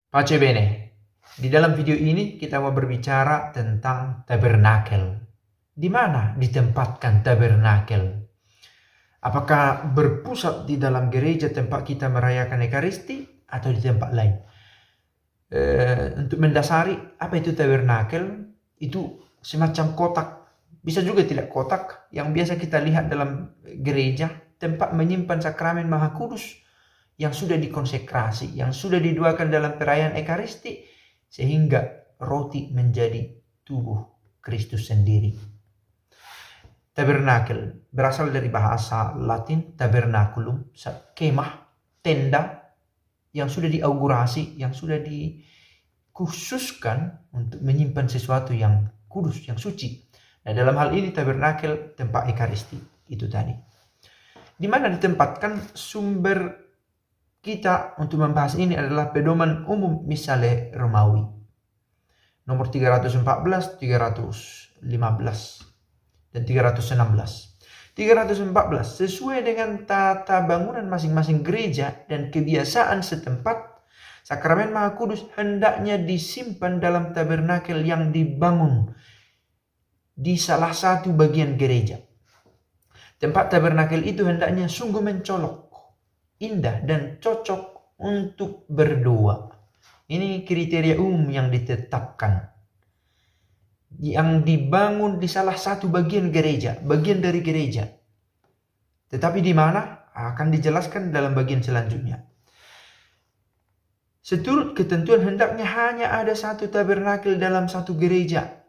Pace bene, di dalam video ini kita mau berbicara tentang tabernakel. Di mana ditempatkan tabernakel? Apakah berpusat di dalam gereja tempat kita merayakan Ekaristi atau di tempat lain? Untuk mendasari apa itu tabernakel, itu semacam kotak, bisa juga tidak kotak, yang biasa kita lihat dalam gereja, tempat menyimpan sakramen Maha Kudus yang sudah dikonsekrasi, yang sudah didoakan dalam perayaan Ekaristi, sehingga roti menjadi tubuh Kristus sendiri. Tabernakel berasal dari bahasa Latin tabernaculum, kemah, tenda yang sudah diaugurasi, yang sudah dikhususkan untuk menyimpan sesuatu yang kudus, yang suci. Nah, dalam hal ini tabernakel tempat Ekaristi itu tadi. Di mana ditempatkan? Sumber kita untuk membahas ini adalah pedoman umum Missale Romawi nomor 314, 315 dan 316. 314 sesuai dengan tata bangunan masing-masing gereja dan kebiasaan setempat, sakramen Maha Kudus hendaknya disimpan dalam tabernakel yang dibangun di salah satu bagian gereja. Tempat tabernakel itu hendaknya sungguh mencolok, indah dan cocok untuk berdoa. Ini kriteria umum yang ditetapkan, yang dibangun di salah satu bagian gereja, bagian dari gereja. Tetapi di mana akan dijelaskan dalam bagian selanjutnya. Seturut ketentuan hendaknya hanya ada satu tabernakel dalam satu gereja.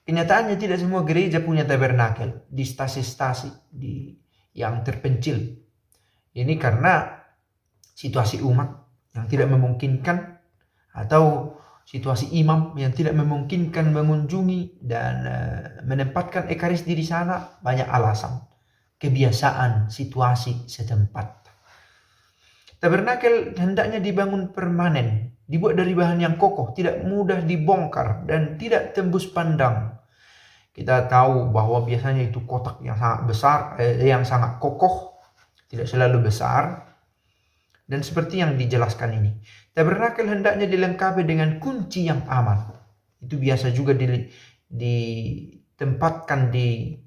Kenyataannya tidak semua gereja punya tabernakel di stasi-stasi yang terpencil. Ini karena situasi umat yang tidak memungkinkan atau situasi imam yang tidak memungkinkan mengunjungi dan menempatkan Ekaristi di sana. Banyak alasan, kebiasaan, situasi setempat. Tabernakel hendaknya dibangun permanen, dibuat dari bahan yang kokoh, tidak mudah dibongkar dan tidak tembus pandang. Kita tahu bahwa biasanya itu kotak yang sangat besar, yang sangat kokoh, tidak selalu besar. Dan seperti yang dijelaskan ini, tabernakel hendaknya dilengkapi dengan kunci yang aman. Itu biasa juga ditempatkan di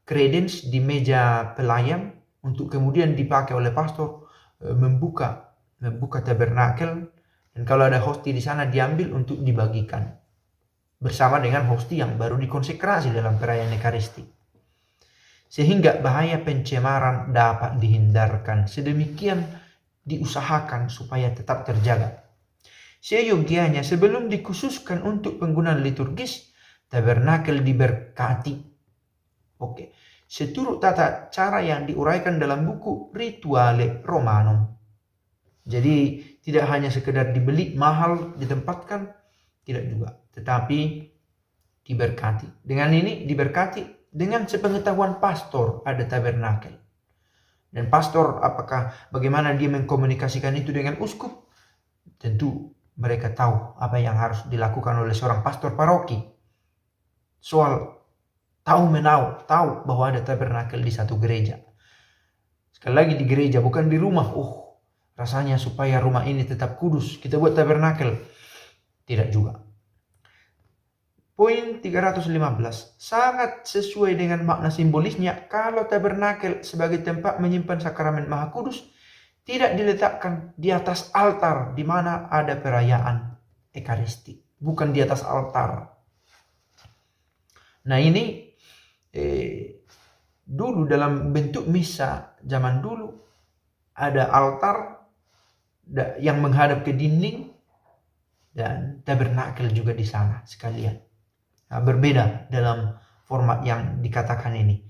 credence, di meja pelayan, untuk kemudian dipakai oleh pastor membuka tabernakel, dan kalau ada hosti di sana diambil untuk dibagikan bersama dengan hosti yang baru dikonsekrasi dalam perayaan Ekaristi, sehingga bahaya pencemaran dapat dihindarkan. Sedemikian diusahakan supaya tetap terjaga. Seyogianya sebelum dikhususkan untuk penggunaan liturgis, tabernakel diberkati. Oke, seturut tata cara yang diuraikan dalam buku Rituale Romanum. Jadi tidak hanya sekedar dibeli mahal ditempatkan, tidak juga, tetapi diberkati. Dengan ini diberkati dengan sepengetahuan pastor ada tabernakel. Dan pastor bagaimana dia mengkomunikasikan itu dengan uskup? Tentu mereka tahu apa yang harus dilakukan oleh seorang pastor paroki. Soal tahu bahwa ada tabernakel di satu gereja. Sekali lagi di gereja, bukan di rumah. Rasanya supaya rumah ini tetap kudus, kita buat tabernakel. Tidak juga. Poin 315, sangat sesuai dengan makna simbolisnya kalau tabernakel sebagai tempat menyimpan sakramen Maha Kudus tidak diletakkan di atas altar di mana ada perayaan Ekaristi, bukan di atas altar. Nah, ini dulu dalam bentuk misa zaman dulu ada altar yang menghadap ke dinding dan tabernakel juga di sana sekalian. Nah, berbeda dalam format yang dikatakan ini.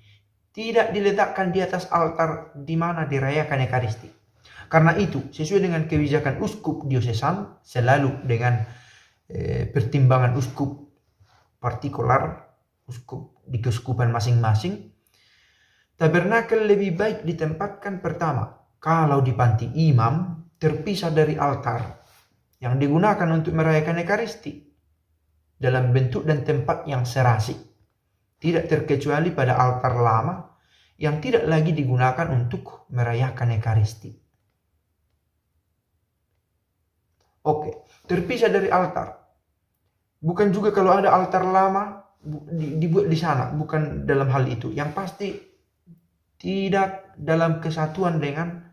Tidak diletakkan di atas altar di mana dirayakan Ekaristi. Karena itu, sesuai dengan kebijakan uskup diosesan, selalu dengan pertimbangan uskup partikular, uskup di keuskupan masing-masing, tabernakel lebih baik ditempatkan pertama, kalau di panti imam, terpisah dari altar yang digunakan untuk merayakan Ekaristi, dalam bentuk dan tempat yang serasi, tidak terkecuali pada altar lama yang tidak lagi digunakan untuk merayakan Ekaristi. Oke, terpisah dari altar. Bukan juga kalau ada altar lama dibuat di sana, bukan dalam hal itu. Yang pasti tidak dalam kesatuan dengan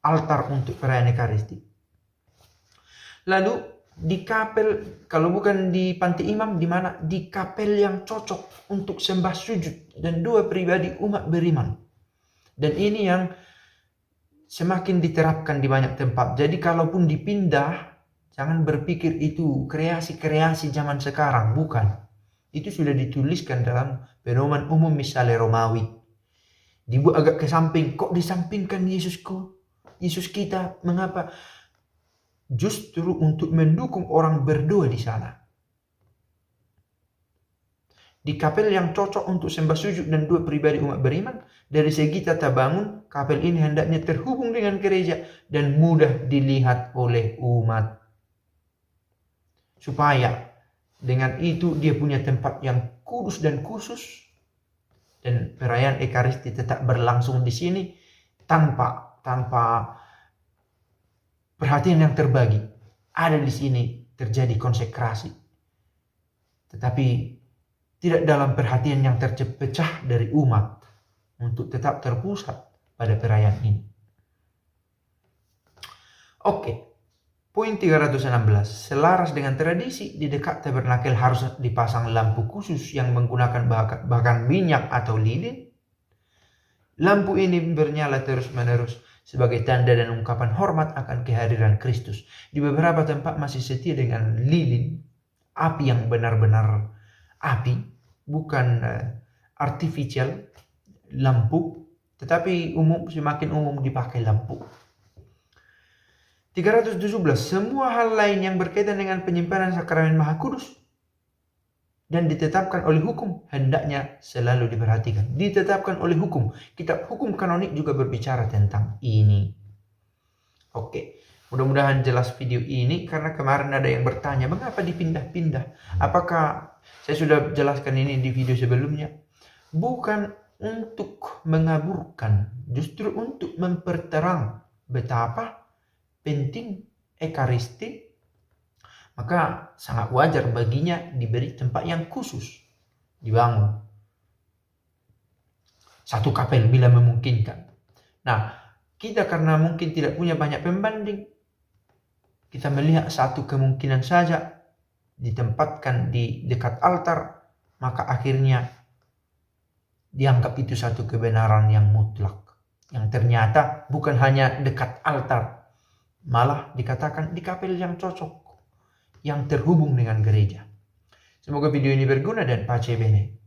altar untuk perayaan Ekaristi. Lalu di kapel, kalau bukan di panti imam, di mana? Di kapel yang cocok untuk sembah sujud dan dua pribadi umat beriman. Dan ini yang semakin diterapkan di banyak tempat. Jadi kalaupun dipindah, jangan berpikir itu kreasi-kreasi zaman sekarang, bukan. Itu sudah dituliskan dalam pedoman umum misalnya Romawi. Dibuat agak ke samping, kok disampingkan Yesus kita, mengapa? Justru untuk mendukung orang berdoa di sana. Di kapel yang cocok untuk sembah sujud dan dua pribadi umat beriman, dari segi tata bangun, kapel ini hendaknya terhubung dengan gereja dan mudah dilihat oleh umat. Supaya dengan itu dia punya tempat yang kudus dan khusus, dan perayaan Ekaristi tetap berlangsung di sini tanpa perhatian yang terbagi. Ada di sini terjadi konsekrasi, tetapi tidak dalam perhatian yang terpecah dari umat untuk tetap terpusat pada perayaan ini. Oke, poin 316. Selaras dengan tradisi, di dekat tabernakel harus dipasang lampu khusus yang menggunakan bahkan minyak atau lilin. Lampu ini bernyala terus-menerus sebagai tanda dan ungkapan hormat akan kehadiran Kristus. Di beberapa tempat masih setia dengan lilin, api yang benar-benar api, bukan artificial lampu, tetapi semakin umum dipakai lampu. 317. Semua hal lain yang berkaitan dengan penyimpanan sakramen Maha Kudus dan ditetapkan oleh hukum hendaknya selalu diperhatikan. Ditetapkan oleh hukum. Kitab hukum kanonik juga berbicara tentang ini. Oke, mudah-mudahan jelas video ini, karena kemarin ada yang bertanya mengapa dipindah-pindah. Apakah saya sudah jelaskan ini di video sebelumnya? Bukan untuk mengaburkan, justru untuk memperterang betapa penting Ekaristi. Maka sangat wajar baginya diberi tempat yang khusus, dibangun satu kapel bila memungkinkan. Nah, kita karena mungkin tidak punya banyak pembanding, kita melihat satu kemungkinan saja ditempatkan di dekat altar, maka akhirnya dianggap itu satu kebenaran yang mutlak, yang ternyata bukan hanya dekat altar, malah dikatakan di kapel yang cocok, yang terhubung dengan gereja. Semoga video ini berguna dan pace bene.